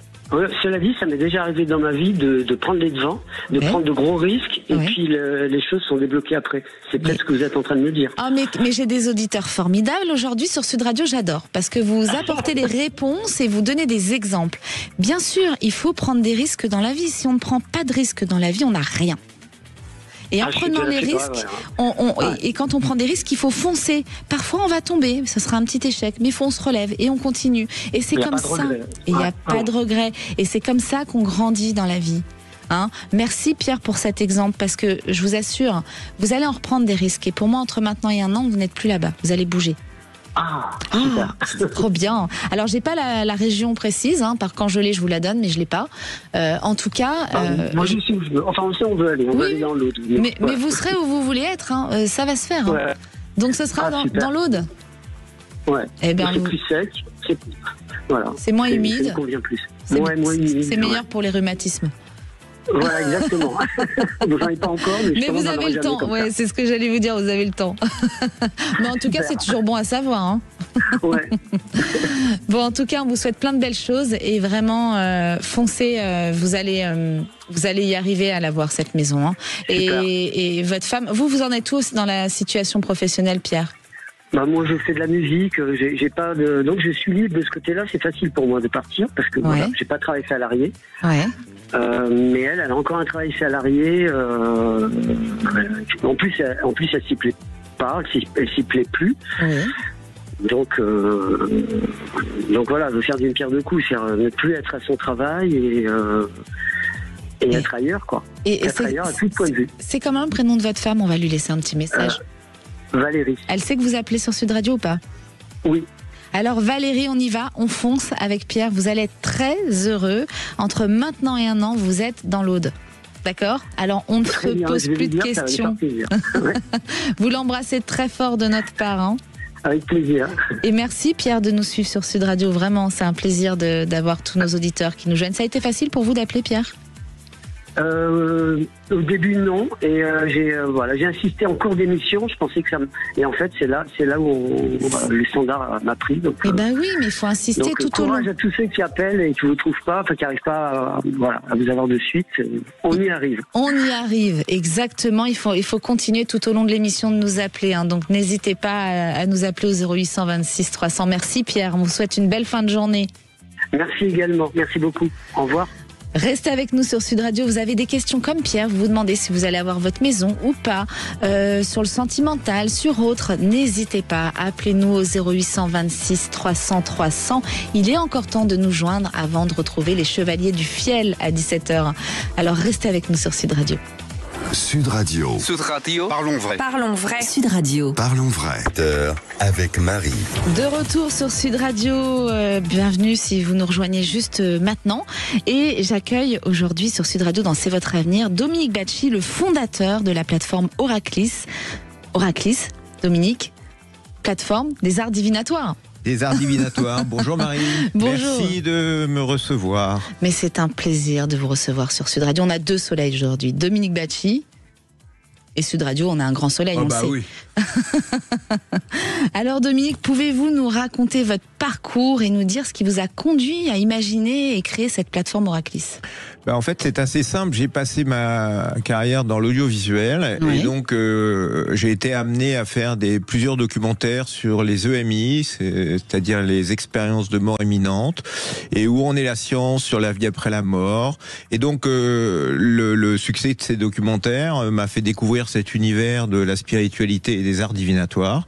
Cela dit, ça m'est déjà arrivé dans ma vie de prendre les devants, de prendre de gros risques, et puis les choses sont débloquées après. C'est peut-être ce que vous êtes en train de me dire. Ah, mais j'ai des auditeurs formidables aujourd'hui sur Sud Radio, j'adore, parce que vous apportez des réponses et vous donnez des exemples. Bien sûr, il faut prendre des risques dans la vie. Si on ne prend pas de risques dans la vie, on n'a rien. Et en prenant les risques, et quand on prend des risques, il faut foncer. Parfois, on va tomber, ce sera un petit échec, mais on se relève et on continue. Et c'est comme ça. Et il n'y a pas de regret. Et c'est comme ça qu'on grandit dans la vie. Merci Pierre pour cet exemple, parce que je vous assure, vous allez en reprendre des risques. Et pour moi, entre maintenant et 1 an, vous n'êtes plus là-bas. Vous allez bouger. Ah, super. C'est trop bien. Alors, j'ai pas la région précise, quand je l'ai, je vous la donne, mais je l'ai pas. En tout cas... moi, je sais où je veux. Enfin, on sait où on veut aller. On va aller dans l'Aude. Mais vous serez où vous voulez être, ça va se faire. Ouais. Donc, ce sera dans l'Aude. Ouais. Eh bien, c'est plus sec. Voilà. C'est moins humide. Ça me convient plus. Moins humide. C'est meilleur pour les rhumatismes. Voilà, exactement. Vous n'en avez pas encore, mais vous avez le temps. Ouais, c'est ce que j'allais vous dire. Vous avez le temps. Mais en tout cas, c'est toujours bon à savoir. Ouais. Bon, en tout cas, on vous souhaite plein de belles choses et vraiment foncez. Vous allez y arriver à la voir, cette maison. Et votre femme, vous en êtes tous dans la situation professionnelle, Pierre? Moi, je fais de la musique. J'ai pas de... Donc, je suis libre de ce côté-là. C'est facile pour moi de partir parce que voilà, j'ai pas de travail salarié. Ouais. Mais elle a encore un travail salarié. En plus, elle s'y plaît pas, elle s'y plaît plus. Oui. Donc voilà, de faire d'une pierre deux coups, c'est ne plus être à son travail et être ailleurs, quoi. Et être ailleurs à tout point de vue. C'est comment le prénom de votre femme? On va lui laisser un petit message. Valérie. Elle sait que vous appelez sur Sud Radio ou pas? Oui. Alors Valérie, on y va, on fonce avec Pierre. Vous allez être très heureux. Entre maintenant et 1 an, vous êtes dans l'Aude. D'accord? Alors on ne se pose plus de questions. Vous l'embrassez très fort de notre part. Avec plaisir. Et merci Pierre de nous suivre sur Sud Radio. Vraiment, c'est un plaisir d'avoir tous nos auditeurs qui nous joignent. Ça a été facile pour vous d'appeler Pierre? Au début non, et j'ai insisté en cours d'émission. Je pensais que ça et en fait c'est là où le standard m'a pris. Donc, oui, mais il faut insister tout au long. Courage à tous ceux qui appellent et qui vous trouvent pas, qui n'arrivent pas à vous avoir de suite. On y arrive. On y arrive, exactement. Il faut continuer tout au long de l'émission de nous appeler. Donc n'hésitez pas à nous appeler au 0800 26 300. Merci Pierre. On vous souhaite une belle fin de journée. Merci également. Merci beaucoup. Au revoir. Restez avec nous sur Sud Radio. Vous avez des questions comme Pierre. Vous vous demandez si vous allez avoir votre maison ou pas, sur le sentimental, sur autre. N'hésitez pas. Appelez-nous au 0800 26 300 300. Il est encore temps de nous joindre avant de retrouver les Chevaliers du Fiel à 17h. Alors restez avec nous sur Sud Radio. Sud Radio. Sud Radio. Parlons vrai. Parlons vrai. Sud Radio. Parlons vrai. Avec Marie. De retour sur Sud Radio. Bienvenue si vous nous rejoignez juste maintenant. Et j'accueille aujourd'hui sur Sud Radio dans C'est votre avenir Dominique Bacci, le fondateur de la plateforme Oraclis. Oraclis, Dominique, plateforme des arts divinatoires. Des arts divinatoires. Bonjour Marie. Bonjour. Merci de me recevoir. Mais c'est un plaisir de vous recevoir sur Sud Radio. On a 2 soleils aujourd'hui. Dominique Bacci et Sud Radio, on a un grand soleil. Oh sait. Oui. Alors Dominique, pouvez-vous nous raconter votre parcours et nous dire ce qui vous a conduit à imaginer et créer cette plateforme Oraclis? En fait, c'est assez simple. J'ai passé ma carrière dans l'audiovisuel et donc j'ai été amené à faire plusieurs documentaires sur les EMI, c'est-à-dire les expériences de mort imminente, et où en est la science sur la vie après la mort. Et donc le succès de ces documentaires m'a fait découvrir cet univers de la spiritualité et des arts divinatoires.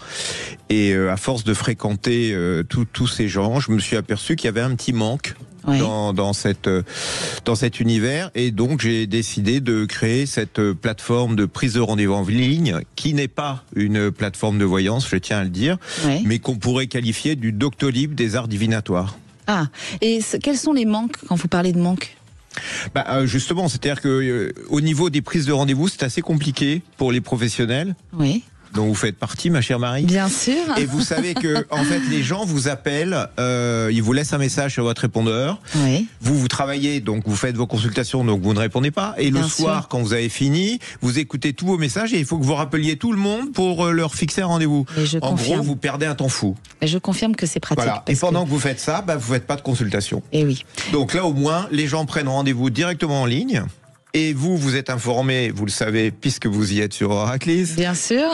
Et à force de fréquenter tous ces gens, je me suis aperçu qu'il y avait un petit manque. Oui. Dans cet univers, et donc j'ai décidé de créer cette plateforme de prise de rendez-vous en ligne qui n'est pas une plateforme de voyance, je tiens à le dire, mais qu'on pourrait qualifier du Doctolib des arts divinatoires. Ah, et quels sont les manques quand vous parlez de manques? Justement, c'est-à-dire que au niveau des prises de rendez-vous, c'est assez compliqué pour les professionnels. Oui. Dont vous faites partie, ma chère Marie. Bien sûr. Et vous savez que, en fait, les gens vous appellent, ils vous laissent un message sur votre répondeur. Oui. Vous travaillez, donc vous faites vos consultations, donc vous ne répondez pas. Et le soir, quand vous avez fini, vous écoutez tous vos messages et il faut que vous rappeliez tout le monde pour leur fixer un rendez-vous. En gros, vous perdez un temps fou. Et je confirme que c'est pratique. Voilà. Et pendant que vous faites ça, vous faites pas de consultation. Et oui. Donc là, au moins, les gens prennent rendez-vous directement en ligne. Et vous êtes informé, vous le savez, puisque vous y êtes sur Oraclis. Bien sûr.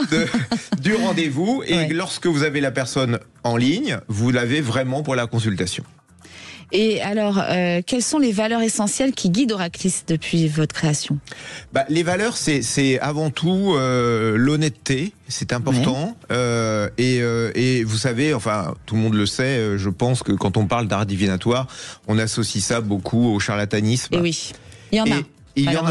Du rendez-vous. Et lorsque vous avez la personne en ligne, vous l'avez vraiment pour la consultation. Et alors, quelles sont les valeurs essentielles qui guident Oraclis depuis votre création? Les valeurs, c'est avant tout l'honnêteté, c'est important. Et vous savez, enfin, tout le monde le sait, je pense que quand on parle d'art divinatoire, on associe ça beaucoup au charlatanisme. Et oui, il y en a. Il y en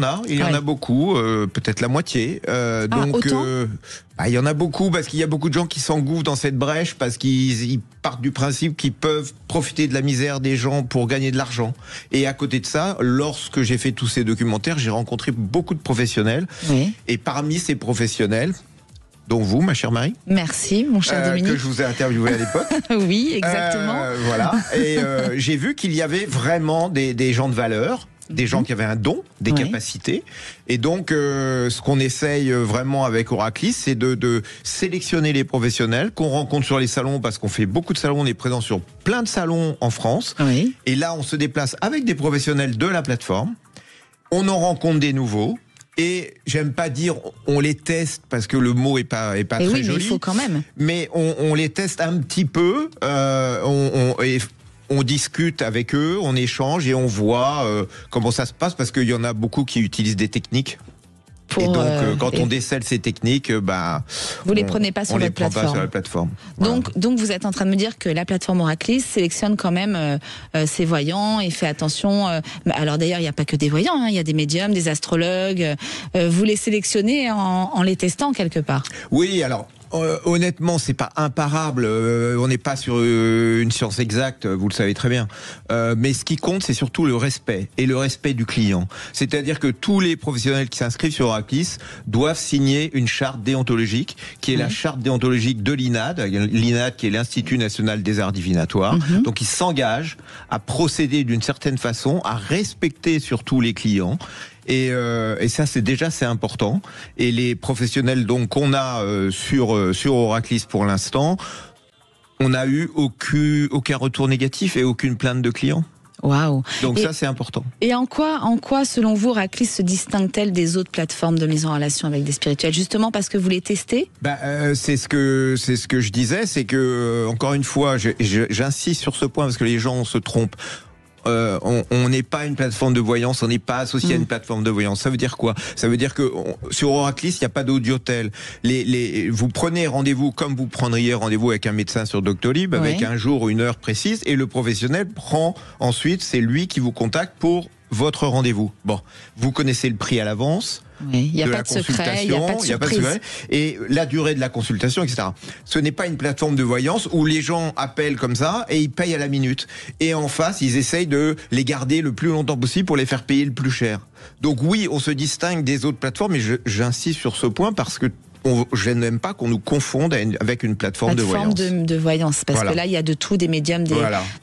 a beaucoup, peut-être la moitié. Il y en a beaucoup parce qu'il y a beaucoup de gens qui s'engouffrent dans cette brèche parce qu'ils partent du principe qu'ils peuvent profiter de la misère des gens pour gagner de l'argent. Et à côté de ça, lorsque j'ai fait tous ces documentaires, j'ai rencontré beaucoup de professionnels. Oui. Et parmi ces professionnels, dont vous, ma chère Marie. Merci, mon cher Dominique. Que je vous ai interviewé à l'époque. Oui, exactement. Voilà. Et j'ai vu qu'il y avait vraiment des gens de valeur, des gens qui avaient un don, des capacités. Et donc, ce qu'on essaye vraiment avec Oraclis, c'est de sélectionner les professionnels qu'on rencontre sur les salons, parce qu'on fait beaucoup de salons, on est présent sur plein de salons en France. Oui. Et là, on se déplace avec des professionnels de la plateforme. On en rencontre des nouveaux. Et j'aime pas dire on les teste parce que le mot est pas très joli. Mais il faut quand même. Mais on les teste un petit peu. On discute avec eux, on échange et on voit comment ça se passe, parce qu'il y en a beaucoup qui utilisent des techniques. Et donc, quand on décèle ces techniques, vous les prenez pas sur la plateforme. Donc, vous êtes en train de me dire que la plateforme Oraclis sélectionne quand même ses voyants et fait attention. Alors d'ailleurs, il n'y a pas que des voyants, il y a des médiums, des astrologues. Vous les sélectionnez en les testant quelque part. Oui, alors. Honnêtement, c'est pas imparable. On n'est pas sur une science exacte, vous le savez très bien. Mais ce qui compte, c'est surtout le respect et le respect du client. C'est-à-dire que tous les professionnels qui s'inscrivent sur Oraclis doivent signer une charte déontologique, qui est la charte déontologique de l'INAD. L'INAD, qui est l'Institut National des Arts Divinatoires. Donc, ils s'engagent à procéder d'une certaine façon, à respecter surtout les clients. Et ça, c'est important. Et les professionnels donc qu'on a sur Oraclis pour l'instant, on n'a eu aucun retour négatif et aucune plainte de clients. Waouh. Donc ça, c'est important. Et en quoi, selon vous, Oraclis se distingue-t-elle des autres plateformes de mise en relation avec des spirituels, justement parce que vous les testez ? C'est ce que je disais, c'est que encore une fois, j'insiste sur ce point parce que les gens se trompent. On n'est pas une plateforme de voyance, on n'est pas associé à une plateforme de voyance. Ça veut dire quoi ? Ça veut dire que sur Oraclis, il n'y a pas d'audiotel. Vous prenez rendez-vous comme vous prendriez rendez-vous avec un médecin sur Doctolib, avec un jour ou une heure précise, et le professionnel prend ensuite, c'est lui qui vous contacte pour votre rendez-vous. Bon, vous connaissez le prix à l'avance. Oui, il n'y a pas de secret, il n'y a pas de surprise. Et la durée de la consultation, etc. Ce n'est pas une plateforme de voyance où les gens appellent comme ça et ils payent à la minute. Et en face, ils essayent de les garder le plus longtemps possible pour les faire payer le plus cher. Donc oui, on se distingue des autres plateformes, et j'insiste sur ce point parce que je n'aime pas qu'on nous confonde avec une plateforme de voyance. De voyance, parce que là, il y a de tout, des médiums,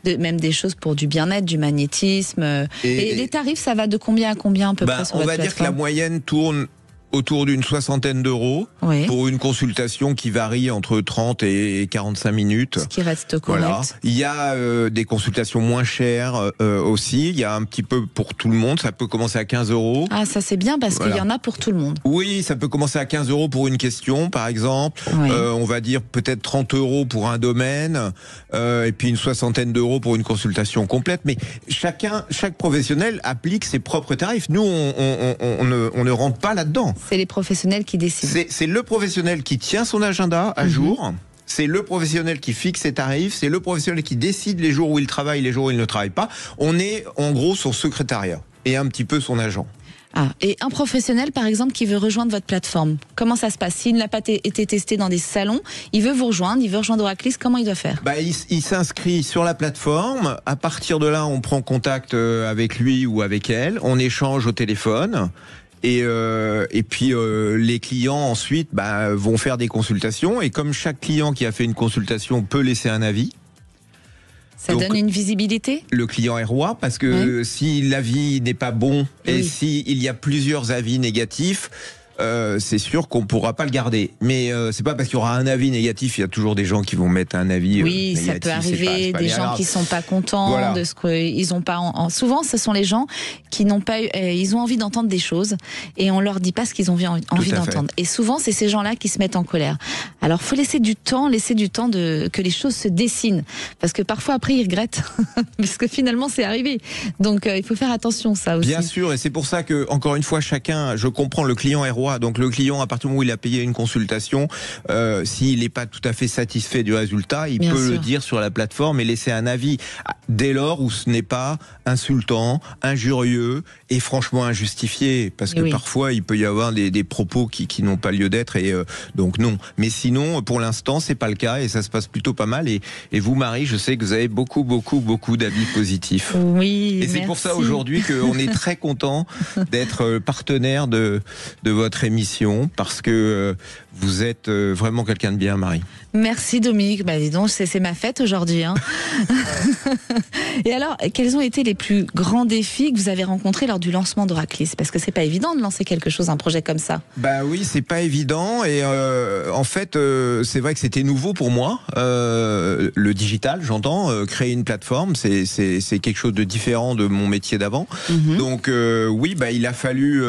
même des choses pour du bien-être, du magnétisme. Et les tarifs, ça va de combien à combien à peu près sur votre plateforme ? On va dire que la moyenne tourne autour d'une 60aine d'euros pour une consultation qui varie entre 30 et 45 minutes. Ce qui reste correct. Voilà. Il y a des consultations moins chères aussi. Il y a un petit peu pour tout le monde. Ça peut commencer à 15 euros. Ah, ça c'est bien parce qu'il y en a pour tout le monde. Oui, ça peut commencer à 15 euros pour une question, par exemple. On va dire peut-être 30 euros pour un domaine et puis une 60aine d'euros pour une consultation complète. Mais chaque professionnel applique ses propres tarifs. Nous, on ne rentre pas là-dedans. C'est les professionnels qui décident. C'est le professionnel qui tient son agenda à jour. C'est le professionnel qui fixe ses tarifs. C'est le professionnel qui décide les jours où il travaille, les jours où il ne travaille pas. On est en gros son secrétariat et un petit peu son agent. Et un professionnel, par exemple, qui veut rejoindre votre plateforme, comment ça se passe ? S'il n'a pas été testé dans des salons, il veut vous rejoindre, il veut rejoindre Oraclis, comment il doit faire ? Il s'inscrit sur la plateforme. À partir de là, on prend contact avec lui ou avec elle. On échange au téléphone. Et puis les clients ensuite vont faire des consultations, et comme chaque client qui a fait une consultation peut laisser un avis. Ça donne une visibilité ? Le client est roi, parce que si l'avis n'est pas bon et s'il y a plusieurs avis négatifs, c'est sûr qu'on ne pourra pas le garder. Mais c'est pas parce qu'il y aura un avis négatif, il y a toujours des gens qui vont mettre un avis négatif. Ça peut arriver, des gens qui ne sont pas contents de ce qu'ils n'ont pas. Souvent, ce sont les gens qui n'ont pas eu, ils ont envie d'entendre des choses et on leur dit pas ce qu'ils ont envie d'entendre. Et souvent, c'est ces gens-là qui se mettent en colère. Alors, faut laisser du temps que les choses se dessinent, parce que parfois après ils regrettent, parce que finalement c'est arrivé. Donc, il faut faire attention, ça aussi. Bien sûr, et c'est pour ça que, encore une fois, je comprends, le client est roi. droit. Donc le client, à partir du moment où il a payé une consultation, s'il n'est pas tout à fait satisfait du résultat, il peut le dire sur la plateforme et laisser un avis dès lors où ce n'est pas insultant, injurieux et franchement injustifié. Parce que parfois, il peut y avoir des propos qui n'ont pas lieu d'être et donc non. Mais sinon, pour l'instant, c'est pas le cas et ça se passe plutôt pas mal. Et vous, Marie, je sais que vous avez beaucoup d'avis positifs. Oui, et c'est pour ça aujourd'hui qu'on est très content d'être partenaire de votre émission parce que vous êtes vraiment quelqu'un de bien, Marie. Merci Dominique. Bah dis donc, c'est ma fête aujourd'hui. Hein. Et alors, quels ont été les plus grands défis que vous avez rencontrés lors du lancement d'Oraclis? Parce que c'est pas évident de lancer quelque chose, un projet comme ça. Bah oui, c'est pas évident. Et en fait, c'est vrai que c'était nouveau pour moi. Le digital, j'entends, créer une plateforme, c'est quelque chose de différent de mon métier d'avant. Donc oui, bah il a fallu.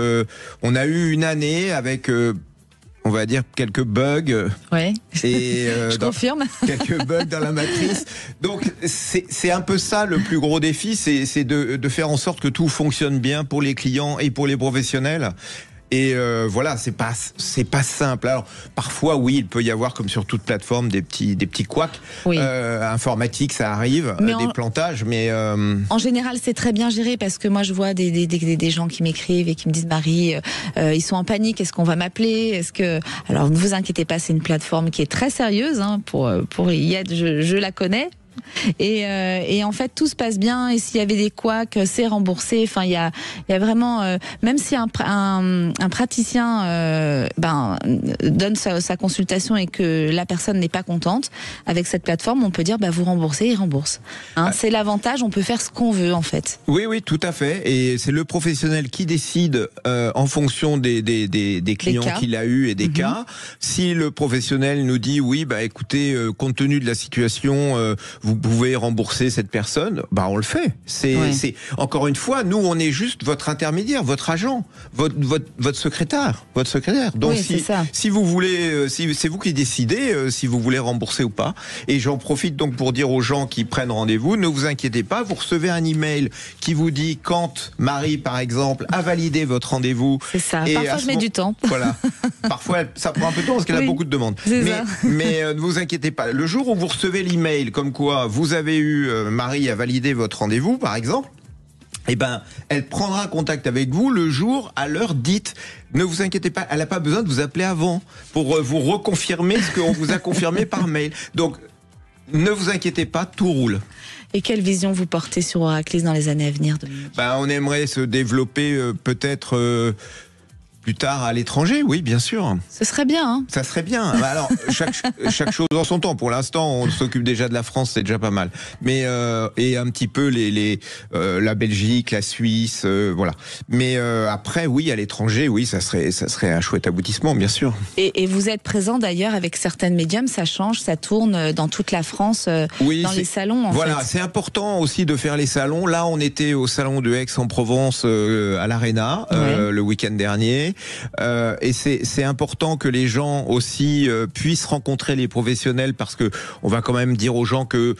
On a eu une année avec. On va dire quelques bugs. Ouais. Et je confirme. Quelques bugs dans la matrice. Donc c'est un peu ça le plus gros défi, c'est de faire en sorte que tout fonctionne bien pour les clients et pour les professionnels. Et voilà, c'est pas simple. Alors parfois, oui, il peut y avoir, comme sur toute plateforme, des petits couacs informatiques, ça arrive, des plantages, mais en général, c'est très bien géré parce que moi, je vois des gens qui m'écrivent et qui me disent Marie, ils sont en panique. Est-ce qu'on va m'appeler? Alors ne vous inquiétez pas, c'est une plateforme qui est très sérieuse hein, pour y être. Je la connais. Et en fait tout se passe bien et s'il y avait des couacs c'est remboursé. Enfin il y a vraiment même si un praticien donne sa consultation et que la personne n'est pas contente avec cette plateforme, on peut dire vous remboursez, il rembourse. Hein, c'est l'avantage, on peut faire ce qu'on veut en fait. Oui tout à fait et c'est le professionnel qui décide en fonction des clients qu'il a eu et des cas. Si le professionnel nous dit oui écoutez compte tenu de la situation vous pouvez rembourser cette personne, on le fait. C'est encore une fois, nous on est juste votre intermédiaire, votre agent, votre secrétaire. Donc si vous voulez, c'est vous qui décidez si vous voulez rembourser ou pas. Et j'en profite donc pour dire aux gens qui prennent rendez-vous, ne vous inquiétez pas, vous recevez un email qui vous dit quand Marie par exemple a validé votre rendez-vous. C'est ça. Parfois je mets du temps. Voilà. Parfois ça prend un peu de temps parce qu'elle a beaucoup de demandes. Mais ne vous inquiétez pas. Le jour où vous recevez l'email comme quoi vous avez eu Marie a validé votre rendez-vous par exemple, elle prendra contact avec vous le jour à l'heure dite. Ne vous inquiétez pas, elle n'a pas besoin de vous appeler avant pour vous reconfirmer ce qu'on vous a confirmé par mail. Donc ne vous inquiétez pas, tout roule. Et quelle vision vous portez sur Oraclis dans les années à venir, Dominique? On aimerait se développer peut-être plus tard à l'étranger, oui, bien sûr. Ce serait bien, hein. Ça serait bien. Alors, chaque chose en son temps. Pour l'instant, on s'occupe déjà de la France, c'est déjà pas mal. Mais et un petit peu la Belgique, la Suisse, voilà. Mais après, oui, à l'étranger, oui, ça serait un chouette aboutissement, bien sûr. Et vous êtes présent d'ailleurs avec certaines médiums, ça change, ça tourne dans toute la France, dans les salons. Voilà, c'est important aussi de faire les salons. Là, on était au salon de Aix-en-Provence à l'Arena le week-end dernier. Et c'est important que les gens aussi puissent rencontrer les professionnels parce que on va quand même dire aux gens que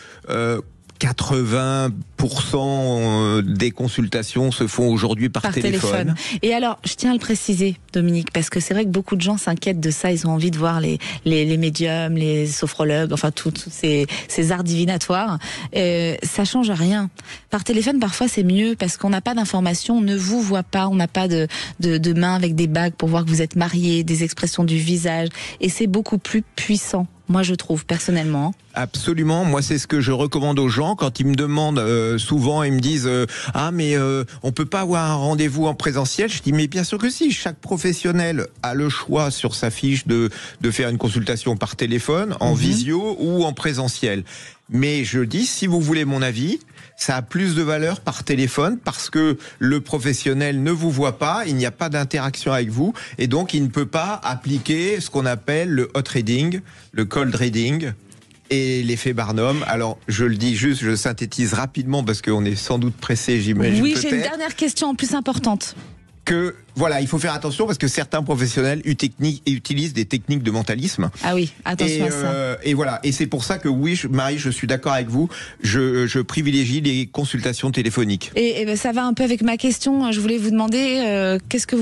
80% des consultations se font aujourd'hui par téléphone. Et alors, je tiens à le préciser, Dominique, parce que c'est vrai que beaucoup de gens s'inquiètent de ça. Ils ont envie de voir les médiums, les sophrologues, enfin tous ces arts divinatoires. Ça change rien. Par téléphone, parfois, c'est mieux parce qu'on n'a pas d'informations, on ne vous voit pas, on n'a pas de main avec des bagues pour voir que vous êtes mariés, des expressions du visage. Et c'est beaucoup plus puissant. Moi, je trouve, personnellement. Absolument. Moi, c'est ce que je recommande aux gens quand ils me demandent souvent, ils me disent on peut pas avoir un rendez-vous en présentiel. Je dis mais bien sûr que si. Chaque professionnel a le choix sur sa fiche de faire une consultation par téléphone, en visio ou en présentiel. Mais je dis, si vous voulez mon avis, ça a plus de valeur par téléphone parce que le professionnel ne vous voit pas, il n'y a pas d'interaction avec vous et donc il ne peut pas appliquer ce qu'on appelle le hot reading, le cold reading et l'effet Barnum. Alors je le dis juste, je synthétise rapidement parce qu'on est sans doute pressé, j'imagine. Oui, j'ai une dernière question en plus importante. que voilà, il faut faire attention parce que certains professionnels utilisent des techniques de mentalisme. Ah oui, attention à ça. Et voilà, et c'est pour ça que oui, Marie, je suis d'accord avec vous. Je privilégie les consultations téléphoniques. Et ben, ça va un peu avec ma question. Je voulais vous demander qu'est-ce que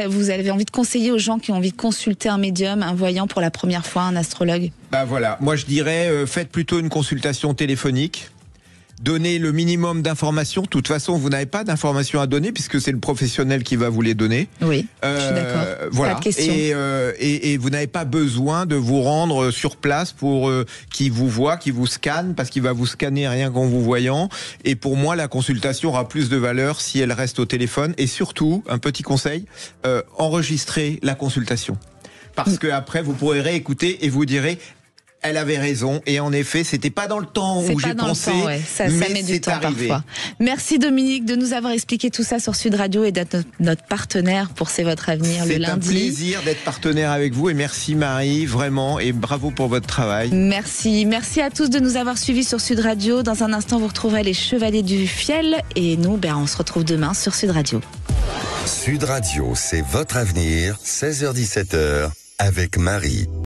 vous avez envie de conseiller aux gens qui ont envie de consulter un médium, un voyant pour la première fois, un astrologue? Bah voilà, moi je dirais faites plutôt une consultation téléphonique. Donnez le minimum d'informations. De toute façon, vous n'avez pas d'informations à donner puisque c'est le professionnel qui va vous les donner. Oui, je suis d'accord. Voilà. Pas de question. Et vous n'avez pas besoin de vous rendre sur place pour qu'il vous voit, qu'il vous scanne, parce qu'il va vous scanner rien qu'en vous voyant. Et pour moi, la consultation aura plus de valeur si elle reste au téléphone. Et surtout, un petit conseil, enregistrez la consultation. Parce que après, vous pourrez réécouter et vous direz... Elle avait raison et en effet, c'était pas dans le temps où j'ai pensé, ça met du temps parfois. Merci Dominique de nous avoir expliqué tout ça sur Sud Radio et d'être notre partenaire pour C'est votre avenir le lundi. C'est un plaisir d'être partenaire avec vous et merci Marie, vraiment, et bravo pour votre travail. Merci à tous de nous avoir suivis sur Sud Radio. Dans un instant, vous retrouverez les Chevaliers du Fiel et nous, on se retrouve demain sur Sud Radio. Sud Radio, c'est votre avenir, 16h-17h avec Marie.